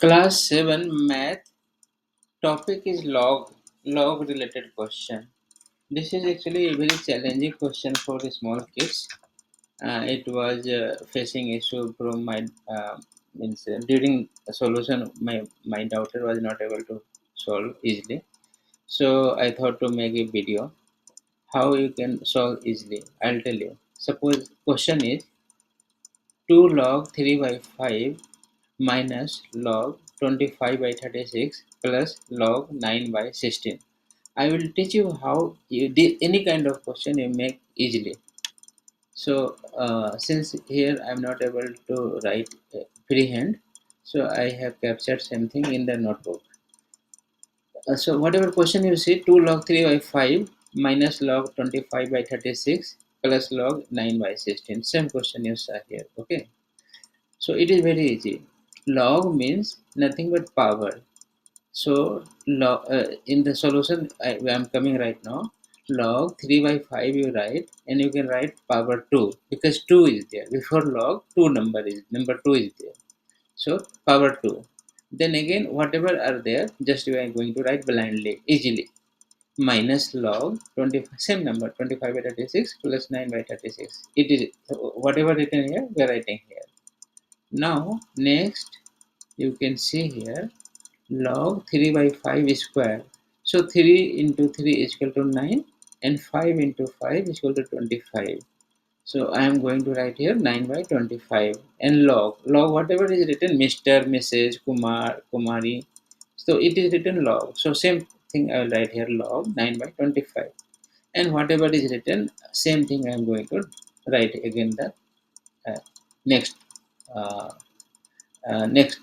Class 7 math topic is log related question. This is actually a very challenging question for the small kids. It was facing issue from my means during the solution my daughter was not able to solve easily. So I thought to make a video how you can solve easily. I'll tell you. Suppose question is 2 log 3 by 5 minus log 25 by 36 plus log 9 by 16. I will teach you how you any kind of question you make easily. So since here I am not able to write freehand, so I have captured something in the notebook. So whatever question you see, 2 log 3 by 5 minus log 25 by 36 plus log 9 by 16. Same question you saw here. Okay. So it is very easy. Log means nothing but power. So in the solution I am coming right now. Log 3 by 5 you write, and you can write power 2 because 2 is there. Before log 2 number 2 is there. So power 2. Then again whatever are there, just you are going to write blindly, easily. Minus log 25, same number 25 by 36 plus 9 by 36. It is whatever written here, we are writing here. Now next you can see here log 3 by 5 square. So 3 into 3 is equal to 9 and 5 into 5 is equal to 25. So I am going to write here 9 by 25 and log whatever is written Mr. Mrs. Kumar Kumari. So it is written log. So same thing I will write here log 9 by 25 and whatever is written same thing I am going to write again the uh, next uh, next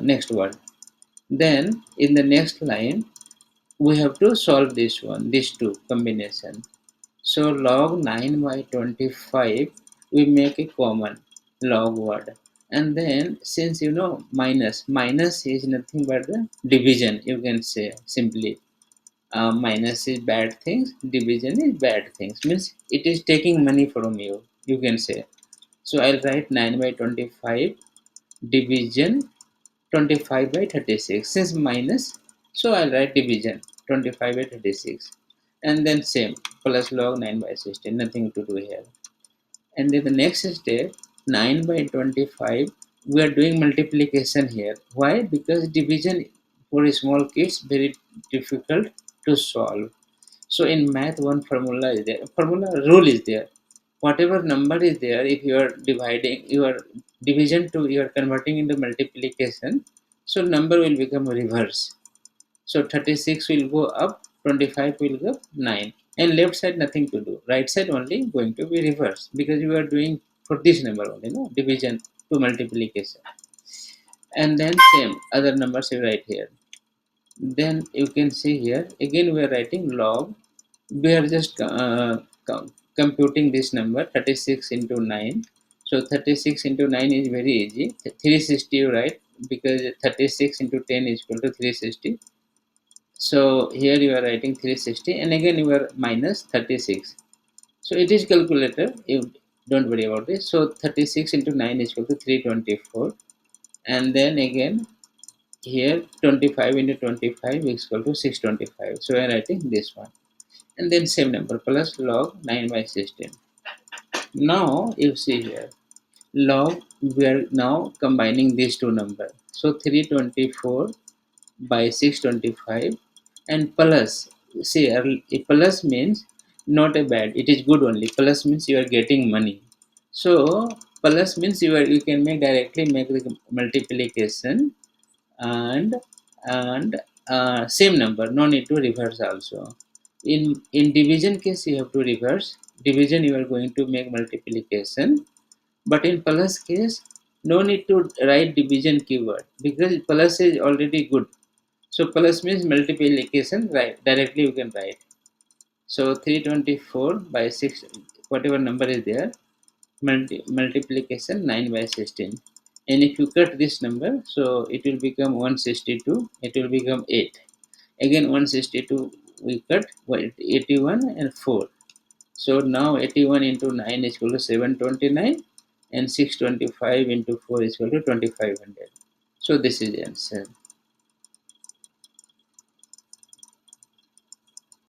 next word. Then in the next line we have to solve this one, these two combination. So log 9 by 25 we make a common log word, and then since you know minus is nothing but the division, you can say simply minus is bad things, division is bad things, means it is taking money from you, you can say. So I'll write 9 by 25 division 25 by 36, since minus, so I'll write division 25 by 36 and then same plus log 9 by 16, nothing to do here. And then the next step 9 by 25 we are doing multiplication here. Why? Because division for small kids very difficult to solve. So in math one formula is there, formula rule is there. Whatever number is there, if you are dividing your division to you are converting into multiplication, so number will become reverse. So 36 will go up, 25 will go 9, and left side nothing to do, right side only going to be reverse because you are doing for this number only, no division to multiplication. And then same other numbers you write here. Then you can see here again we are writing log, we are just computing this number 36 into 9. So 36 into 9 is very easy, 360 you write because 36 into 10 is equal to 360. So here you are writing 360 and again you are minus 36. So it is calculator, you don't worry about this. So 36 into 9 is equal to 324, and then again here 25 into 25 is equal to 625. So I am writing this one and then same number plus log 9 by 16. Now you see here log, we are now combining these two numbers. So 324 by 625 and plus, see a plus means not a bad, it is good only. Plus means you are getting money. So plus means you can make directly make the multiplication and same number, no need to reverse also. In division case you have to reverse, division you are going to make multiplication, but in plus case no need to write division keyword because plus is already good. So plus means multiplication, right, directly you can write. So 324 by 6 whatever number is there, multiplication 9 by 16, and if you cut this number so it will become 162, it will become 8, again 162 we cut 81 and 4. So now 81 into 9 is equal to 729 and 625 into 4 is equal to 2500. So this is the answer.